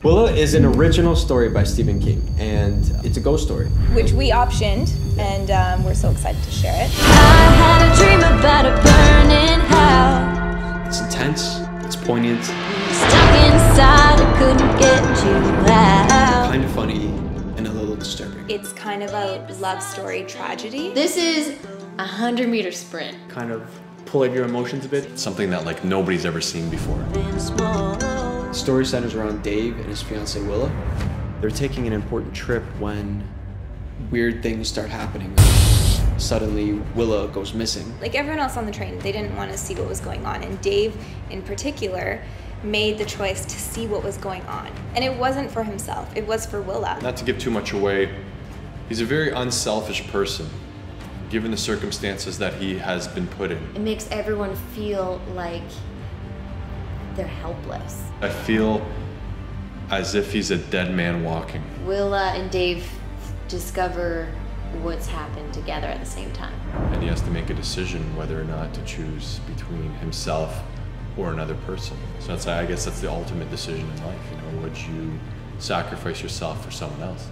Willa is an original story by Stephen King, and it's a ghost story. Which we optioned, and we're so excited to share it. I had a dream about a burning house. It's intense, it's poignant. Stuck inside, I couldn't get you out. Kind of funny and a little disturbing. It's kind of a love story tragedy. This is a 100-meter sprint. Kind of pull at your emotions a bit. Something that like nobody's ever seen before. The story centers around Dave and his fiancée Willa. They're taking an important trip when weird things start happening. Suddenly, Willa goes missing. Like everyone else on the train, they didn't want to see what was going on, and Dave, in particular, made the choice to see what was going on. And it wasn't for himself, it was for Willa. Not to give too much away, he's a very unselfish person, given the circumstances that he has been put in. It makes everyone feel like they're helpless. I feel as if he's a dead man walking. Willa and Dave discover what's happened together at the same time. And he has to make a decision whether or not to choose between himself or another person. So I guess that's the ultimate decision in life. You know, would you sacrifice yourself for someone else?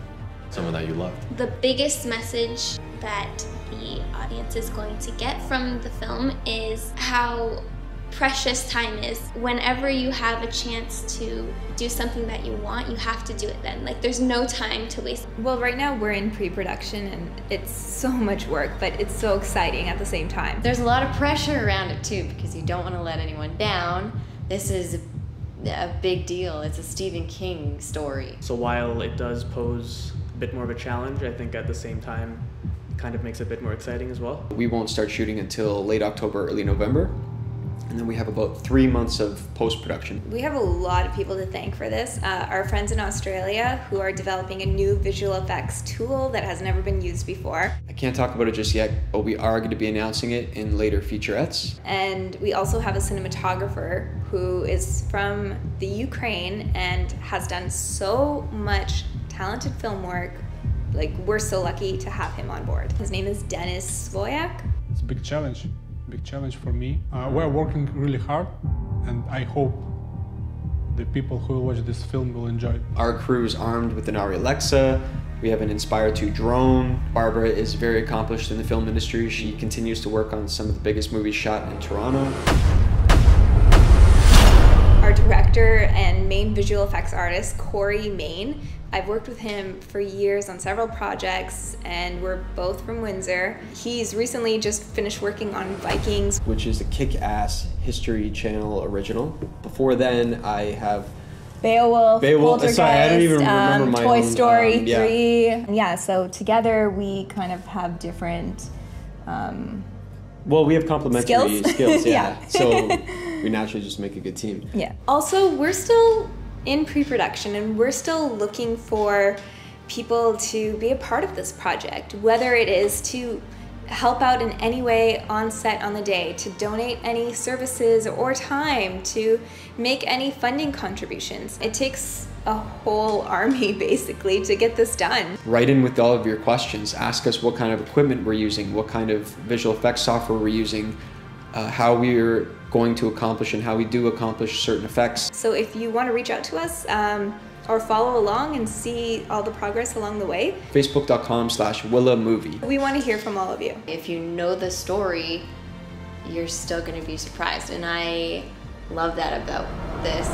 Someone that you loved? The biggest message that the audience is going to get from the film is how precious time is. Whenever you have a chance to do something that you want, you have to do it then. Like, there's no time to waste. Well, right now we're in pre-production and it's so much work, but it's so exciting at the same time. There's a lot of pressure around it too, because you don't want to let anyone down. This is a big deal. It's a Stephen King story. So while it does pose a bit more of a challenge, I think at the same time it kind of makes it a bit more exciting as well. We won't start shooting until late October, early November. And then we have about 3 months of post-production. We have a lot of people to thank for this. Our friends in Australia who are developing a new visual effects tool that has never been used before. I can't talk about it just yet, but we are going to be announcing it in later featurettes. And we also have a cinematographer who is from the Ukraine and has done so much talented film work. Like, we're so lucky to have him on board. His name is Dennis Svoyak. It's a big challenge for me. We're working really hard, and I hope the people who will watch this film will enjoy it. Our crew is armed with an Arri Alexa. We have an Inspire 2 drone. Barbara is very accomplished in the film industry. She continues to work on some of the biggest movies shot in Toronto. Our director and main visual effects artist, Corey Main. I've worked with him for years on several projects, and we're both from Windsor. He's recently just finished working on Vikings, which is a kick-ass History Channel original. Before then, I have Beowulf, Poltergeist, sorry, I don't even remember my Toy own, Story yeah. 3. Yeah, so together we kind of have different well, we have complementary skills, yeah. Yeah. So we naturally just make a good team. Yeah. Also, we're still in pre-production and we're still looking for people to be a part of this project, whether it is to help out in any way on set on the day, to donate any services or time, to make any funding contributions. It takes a whole army basically to get this done. Write in with all of your questions. Ask us what kind of equipment we're using, what kind of visual effects software we're using, how we're going to accomplish and how we do accomplish certain effects. So if you want to reach out to us or follow along and see all the progress along the way, Facebook.com/WillaMovie. We want to hear from all of you. If you know the story, you're still going to be surprised, and I love that about this.